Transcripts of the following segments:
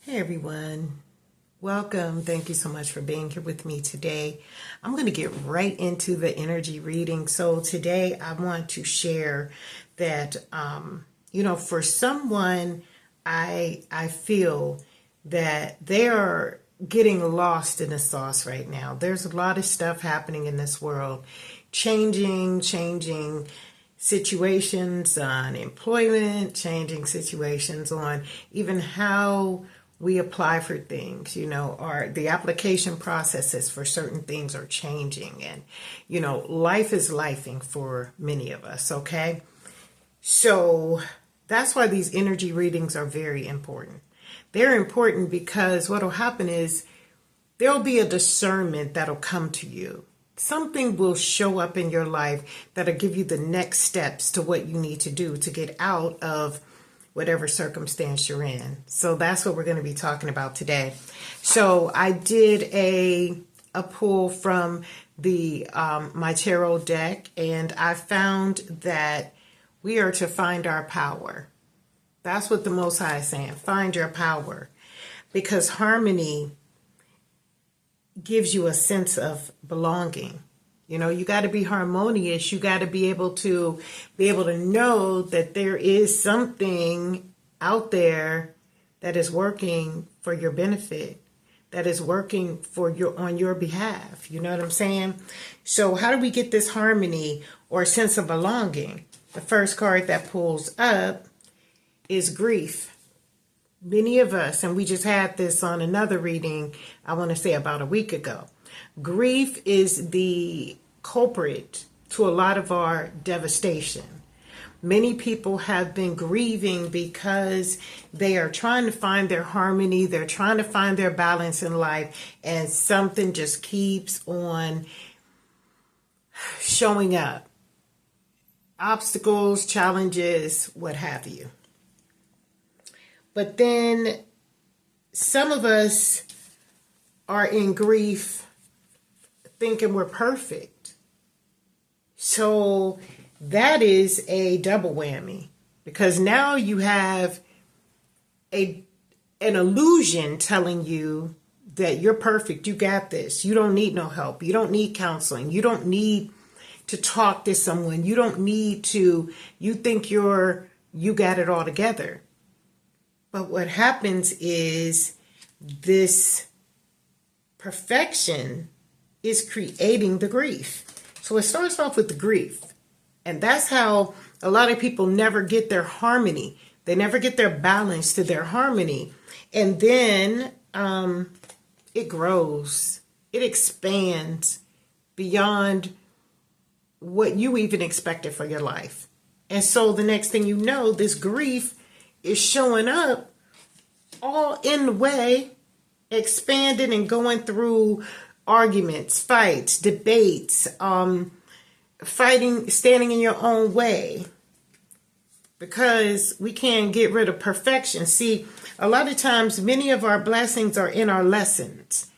Hey everyone, welcome. Thank you so much for being here with me today. I'm going to get right into the energy reading. So today I want to share that, for someone, I feel that they are getting lost in the sauce right now. There's a lot of stuff happening in this world, changing situations on employment, changing situations on even how we apply for things, or the application processes for certain things are changing. And, life is lifing for many of us, okay? So that's why these energy readings are very important. They're important because what will happen is there'll be a discernment that'll come to you. Something will show up in your life that'll give you the next steps to what you need to do to get out of whatever circumstance you're in. So that's what we're going to be talking about today. So I did a pull from the my tarot deck, and I found that we are to find our power. That's what the Most High is saying. Find your power, because harmony gives you a sense of belonging. You got to be harmonious. You got to be able to know that there is something out there that is working for your benefit, that is working on your behalf. You know what I'm saying? So how do we get this harmony or sense of belonging? The first card that pulls up is grief. Many of us, and we just had this on another reading, I want to say about a week ago. Grief is the culprit to a lot of our devastation. Many people have been grieving because they are trying to find their harmony. They're trying to find their balance in life, and something just keeps on showing up. Obstacles, challenges, what have you. But then some of us are in grief thinking we're perfect. So that is a double whammy, because now you have an illusion telling you that you're perfect. You got this. You don't need no help. You don't need counseling. You don't need to talk to someone. You don't need to, you think you got it all together. But what happens is this perfection is creating the grief. So it starts off with the grief. And that's how a lot of people never get their harmony. They never get their balance to their harmony. And then it grows. It expands beyond what you even expected for your life. And so the next thing you know, this grief is showing up all in the way, expanding and going through arguments, fights, debates, fighting, standing in your own way, because we can't get rid of perfection. See, a lot of times, many of our blessings are in our lessons.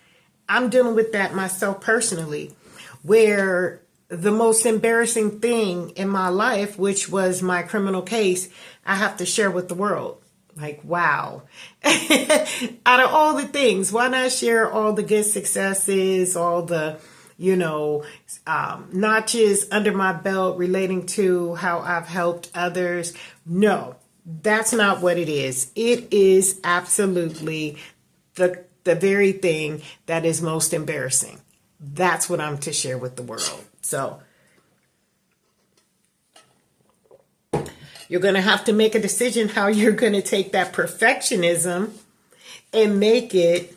I'm dealing with that myself personally, where the most embarrassing thing in my life, which was my criminal case, I have to share with the world. Like, wow. Out of all the things, why not share all the good successes, all the, notches under my belt relating to how I've helped others? No, that's not what it is. It is absolutely the very thing that is most embarrassing. That's what I'm to share with the world. So you're going to have to make a decision how you're going to take that perfectionism and make it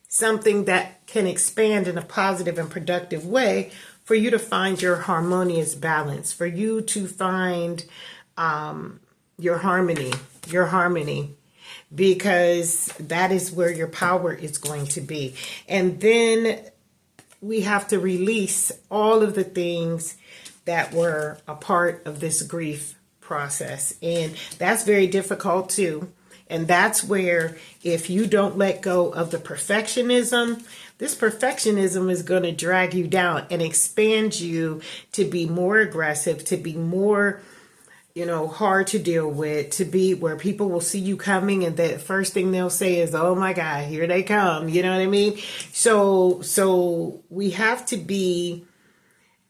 something that can expand in a positive and productive way for you to find your harmonious balance, for you to find your harmony, because that is where your power is going to be. And then we have to release all of the things that were a part of this grief process. And that's very difficult too. And that's where, if you don't let go of the perfectionism, this perfectionism is going to drag you down and expand you to be more aggressive, to be more hard to deal with, to be where people will see you coming and the first thing they'll say is, oh my God, here they come. You know what I mean? So we have to be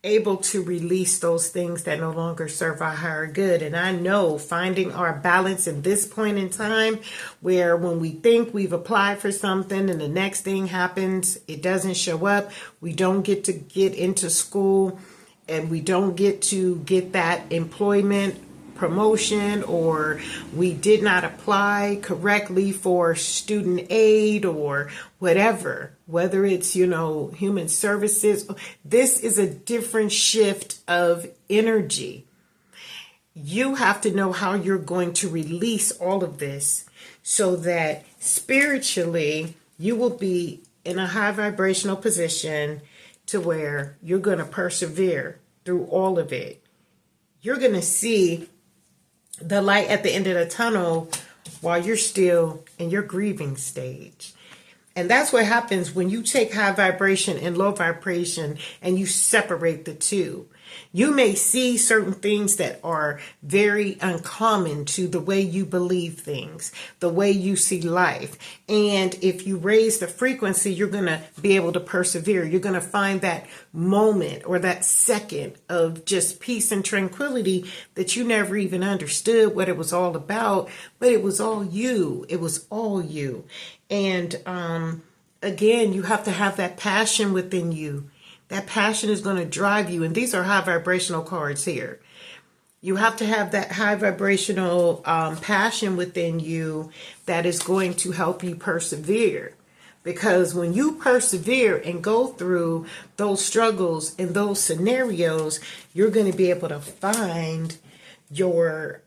able to release those things that no longer serve our higher good. And I know finding our balance in this point in time, where when we think we've applied for something and the next thing happens, it doesn't show up, we don't get to get into school, and we don't get to get that employment promotion, or we did not apply correctly for student aid or whatever, whether it's, human services. This is a different shift of energy. You have to know how you're going to release all of this so that spiritually you will be in a high vibrational position to where you're going to persevere through all of it. You're going to see the light at the end of the tunnel while you're still in your grieving stage. And that's what happens when you take high vibration and low vibration and you separate the two. You may see certain things that are very uncommon to the way you believe things, the way you see life. And if you raise the frequency, you're going to be able to persevere. You're going to find that moment or that second of just peace and tranquility that you never even understood what it was all about, but it was all you. It was all you. And again, you have to have that passion within you. That passion is going to drive you. And these are high vibrational cards here. You have to have that high vibrational passion within you that is going to help you persevere. Because when you persevere and go through those struggles and those scenarios, you're going to be able to find your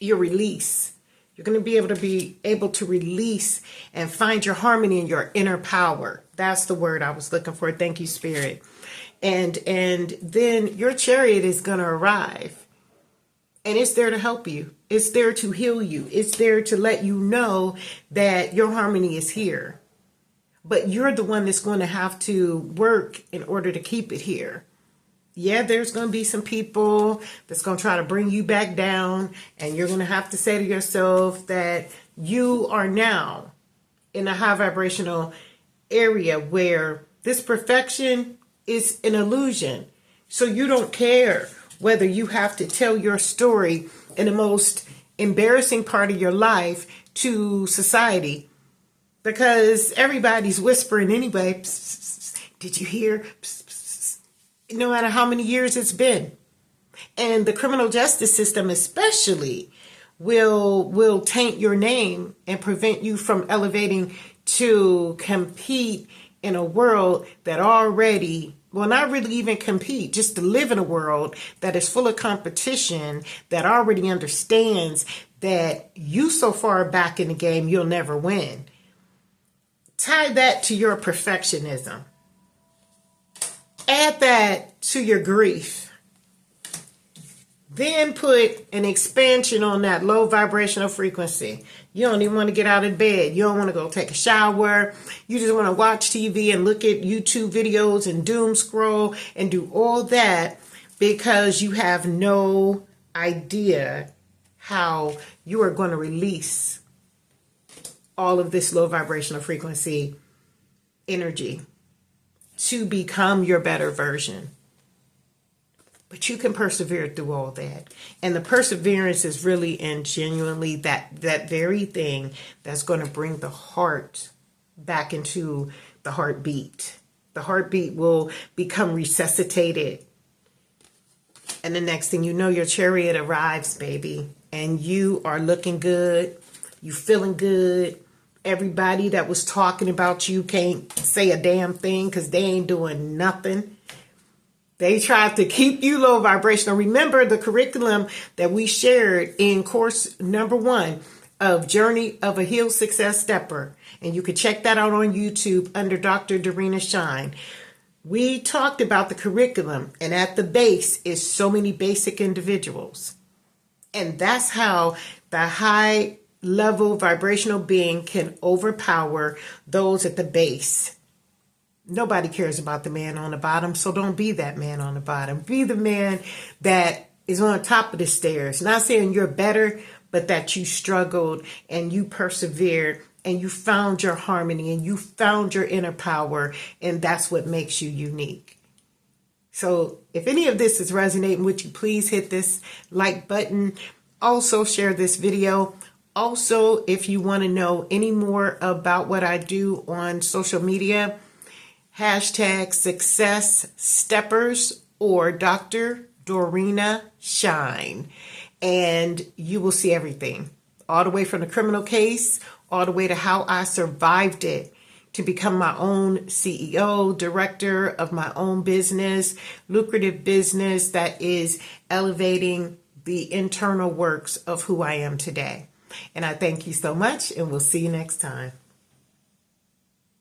release. You're going to be able to release and find your harmony and your inner power. That's the word I was looking for. Thank you, Spirit. And then your chariot is going to arrive. And it's there to help you. It's there to heal you. It's there to let you know that your harmony is here. But you're the one that's going to have to work in order to keep it here. Yeah, there's going to be some people that's going to try to bring you back down, and you're going to have to say to yourself that you are now in a high vibrational area where this perfection is an illusion. So you don't care whether you have to tell your story in the most embarrassing part of your life to society, because everybody's whispering anyway. Psst, psst, psst. Did you hear? Psst, psst. No matter how many years it's been. And the criminal justice system especially will taint your name and prevent you from elevating to compete in a world that already, well, not really even compete, just to live in a world that is full of competition, that already understands that you so far back in the game, you'll never win. Tie that to your perfectionism. Add that to your grief. Then put an expansion on that low vibrational frequency. You don't even want to get out of bed. You don't want to go take a shower. You just want to watch TV and look at YouTube videos and doom scroll and do all that because you have no idea how you are going to release all of this low vibrational frequency energy to become your better version. But you can persevere through all that. And the perseverance is really and genuinely that very thing that's going to bring the heart back into the heartbeat. The heartbeat will become resuscitated. And the next thing you know, your chariot arrives, baby. And you are looking good. You feeling good. Everybody that was talking about you can't say a damn thing because they ain't doing nothing. They tried to keep you low vibrational. Remember the curriculum that we shared in course number 1 of Journey of a Healed Success Stepper. And you can check that out on YouTube under Dr.Shine. We talked about the curriculum, and at the base is so many basic individuals. And that's how the high level vibrational being can overpower those at the base. Nobody cares about the man on the bottom, so don't be that man on the bottom. Be the man that is on top of the stairs. Not saying you're better, but that you struggled and you persevered and you found your harmony and you found your inner power, and that's what makes you unique. So if any of this is resonating with you, please hit this like button. Also share this video. Also, if you want to know any more about what I do on social media, hashtag Success Steppers or Dr.Shine, and you will see everything, all the way from the criminal case, all the way to how I survived it to become my own CEO, director of my own business, lucrative business that is elevating the internal works of who I am today. And I thank you so much, and we'll see you next time.